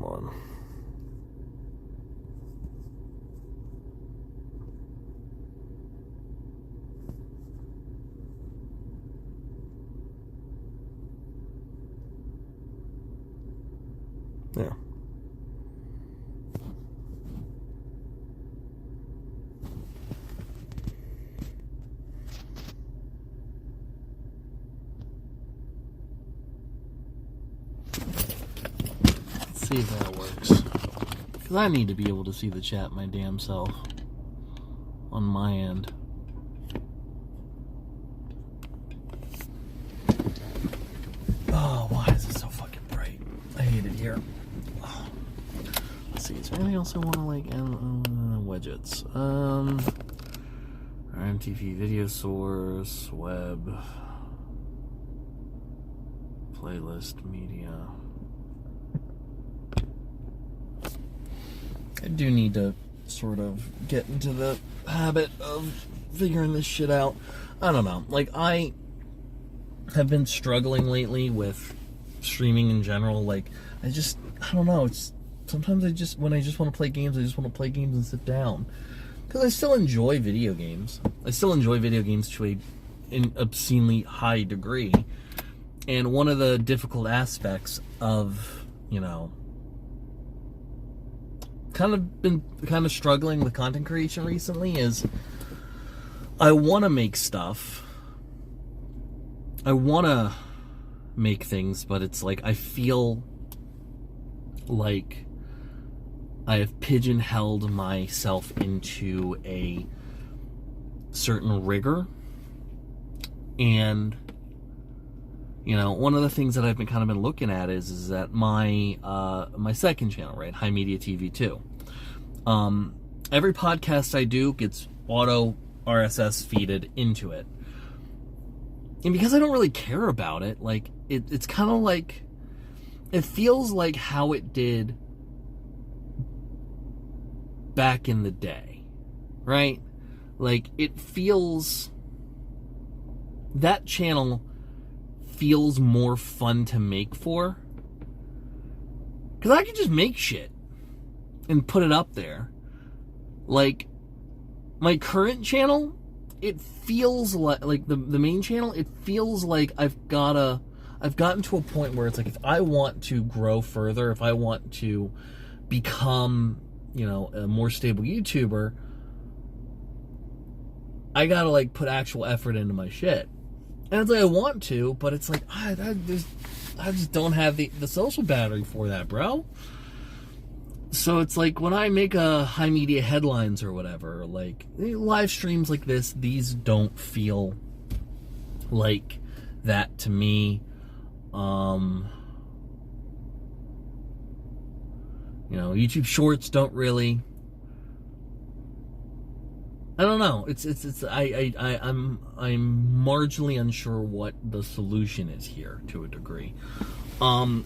Come on. Yeah. Let's see if that works. Because I need to be able to see the chat my damn self on my end. Oh, why is it so fucking bright? I hate it here. Oh. Let's see, is there anything else I want to like widgets? RMTV video source, web, playlist, media. I do need to sort of get into the habit of figuring this shit out. I don't know. Like, I have been struggling lately with streaming in general. Like, I don't know. It's sometimes when I just want to play games, I just want to play games and sit down. Because I still enjoy video games. I still enjoy video games to an obscenely high degree. And one of the difficult aspects of, been struggling with content creation recently is I want to make stuff. I want to make things, but it's like I feel like I have pigeonholed myself into a certain rigor. And one of the things that I've been looking at is that my second channel, right, HIMediaTV 2. Every podcast I do gets auto RSS feeded into it. And because I don't really care about it, like it's kind of like it feels like how it did back in the day, right? Like it feels, that channel feels more fun to make for, because I can just make shit and put it up there. Like my current channel, it feels like the main channel, it feels like I've gotten to a point where it's like, if I want to grow further, if I want to become a more stable YouTuber, I gotta like put actual effort into my shit. And it's like I want to, but it's like I just don't have the social battery for that, bro. So it's like when I make a high media headlines or whatever, like live streams like this, these don't feel like that to me. YouTube Shorts don't really. I don't know. I'm marginally unsure what the solution is here to a degree. I've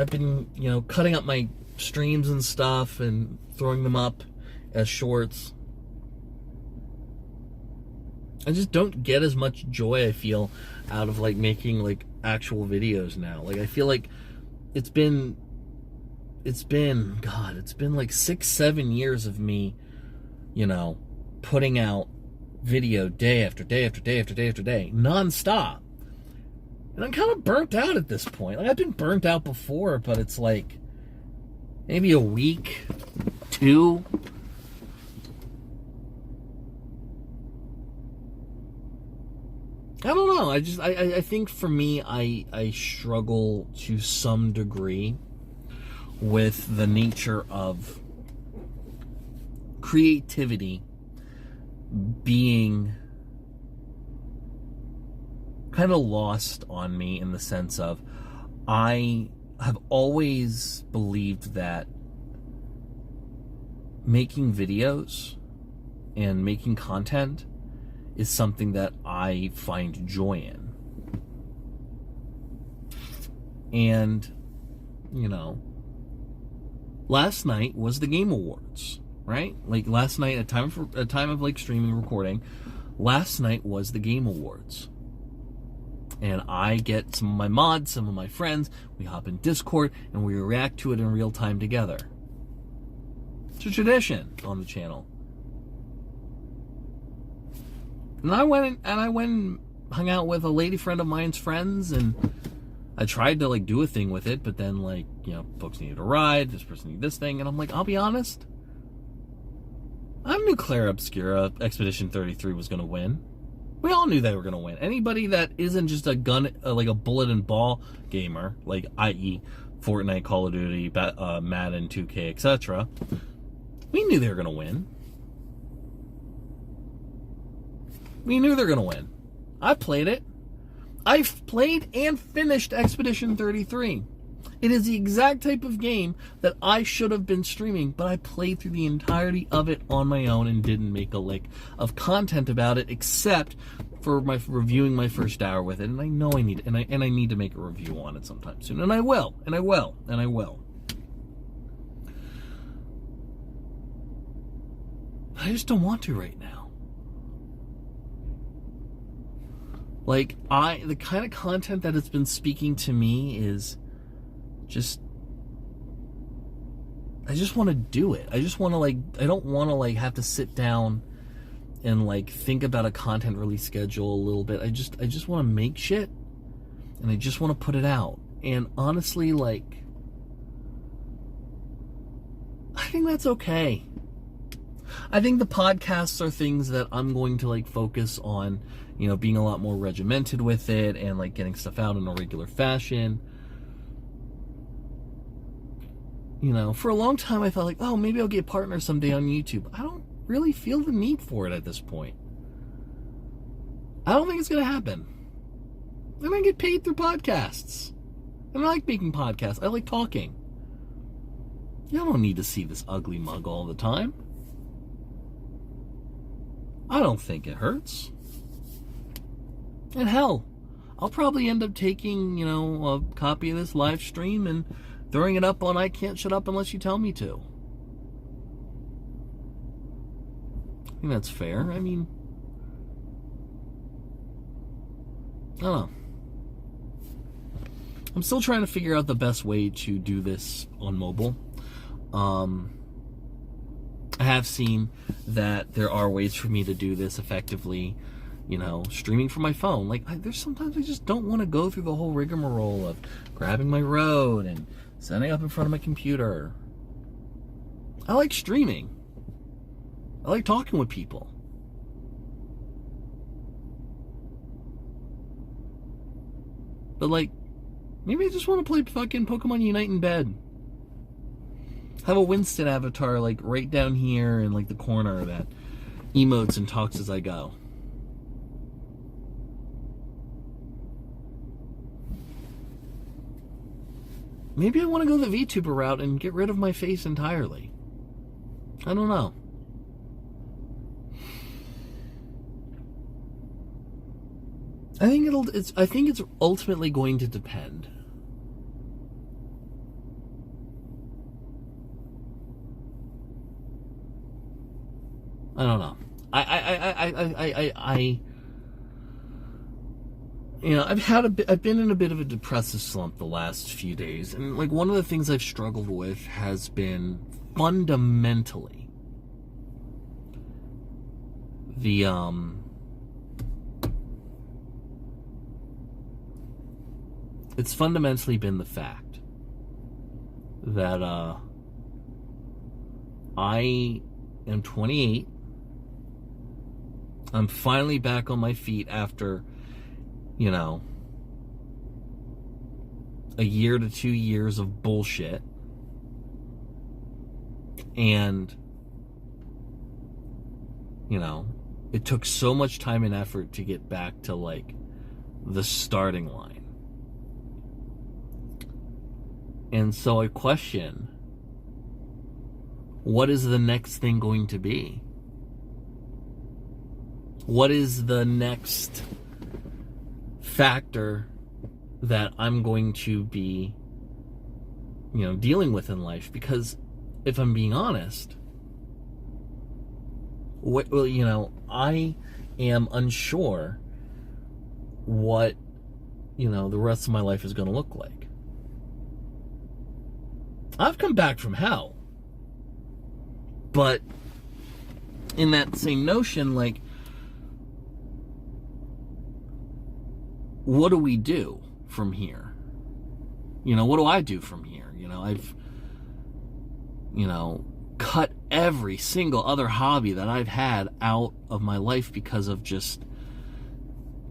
been cutting up my streams and stuff and throwing them up as shorts. I just don't get as much joy, I feel, out of like making like actual videos now. Like I feel like it's been like 6-7 years of me putting out video day after day after day after day after day, non-stop. And I'm kind of burnt out at this point. Like I've been burnt out before, but it's like maybe a week, 2. I don't know. I think for me, I struggle to some degree with the nature of creativity being kind of lost on me, in the sense of I have always believed that making videos and making content is something that I find joy in. And last night was the Game Awards, right? Like last night, at time of like streaming recording, last night was the Game Awards. And I get some of my mods, some of my friends, we hop in Discord, and we react to it in real time together. It's a tradition on the channel. And I went and hung out with a lady friend of mine's friends, and I tried to like do a thing with it, but then like, you know, folks needed a ride, this person needed this thing, and I'm like, I'll be honest, I knew Claire Obscura Expedition 33 was going to win. We all knew they were going to win. Anybody that isn't just a gun, like a bullet and ball gamer, like i.e. Fortnite, Call of Duty, Madden, 2K, etc., we knew they were going to win. We knew they were going to win. I played it. I've played and finished Expedition 33. It is the exact type of game that I should have been streaming, but I played through the entirety of it on my own and didn't make a lick of content about it, except for my reviewing my first hour with it. And I know I need, and I need to make a review on it sometime soon, and I will, and I will, and I will. I just don't want to right now. Like, the kind of content that has been speaking to me is just, I just want to do it. I just want to, like, I don't want to, like, have to sit down and, like, think about a content release schedule a little bit. I just want to make shit, and I just want to put it out. And honestly, like, I think that's okay. I think the podcasts are things that I'm going to, like, focus on, you know, being a lot more regimented with it and, like, getting stuff out in a regular fashion. You know, for a long time I thought, like, oh, maybe I'll get partners someday on YouTube. I don't really feel the need for it at this point. I don't think it's going to happen. And I get paid through podcasts. And I like making podcasts. I like talking. You don't need to see this ugly mug all the time. I don't think it hurts. And hell, I'll probably end up taking, you know, a copy of this live stream and throwing it up on I Can't Shut Up Unless You Tell Me To. I think that's fair. I mean, I don't know. I'm still trying to figure out the best way to do this on mobile. I have seen that there are ways for me to do this effectively, you know, streaming from my phone. Like, there's sometimes I just don't want to go through the whole rigmarole of grabbing my Rode and setting up in front of my computer. I like streaming. I like talking with people. But, like, maybe I just want to play fucking Pokemon Unite in bed. Have a Winston avatar, like, right down here in, like, the corner that emotes and talks as I go. Maybe I want to go the VTuber route and get rid of my face entirely. I don't know. I think it's ultimately going to depend. I don't know. You know, I've been in a bit of a depressive slump the last few days, and like one of the things I've struggled with has been fundamentally it's fundamentally been the fact that I am 28. I'm finally back on my feet after, you know, a year to 2 years of bullshit. And, you know, it took so much time and effort to get back to, like, the starting line. And so I question, what is the next thing going to be? What is the next factor that I'm going to be, you know, dealing with in life? Because if I'm being honest, you know, I am unsure what the rest of my life is going to look like. I've come back from hell. But in that same notion, like, what do we do from here? What do I do from here? I've, cut every single other hobby that I've had out of my life because of just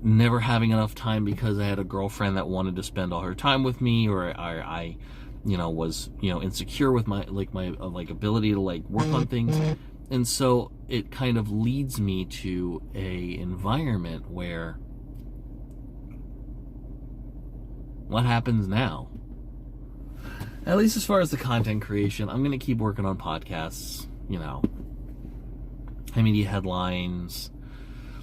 never having enough time, because I had a girlfriend that wanted to spend all her time with me, or I was, insecure with my ability to work on things. And so it kind of leads me to a environment where, what happens now? At least as far as the content creation, I'm going to keep working on podcasts, High Media Headlines,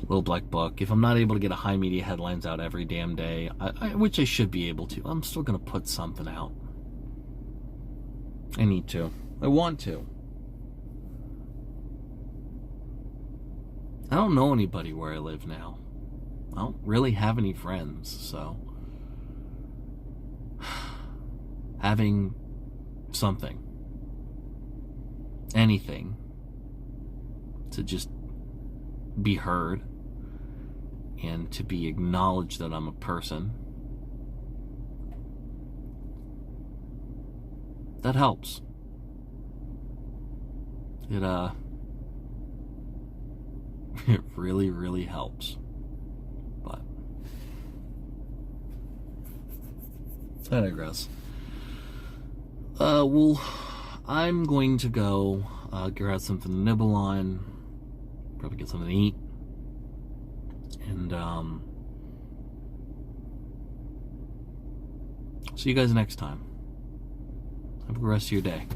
Little Black Book. If I'm not able to get a High Media Headlines out every damn day, which I should be able to, I'm still going to put something out. I need to. I want to. I don't know anybody where I live now. I don't really have any friends, so having something, anything, to just be heard and to be acknowledged that I'm a person, that helps. It really, really helps. But I digress. Well, I'm going to go grab something to nibble on, probably get something to eat, and see you guys next time. Have a good rest of your day.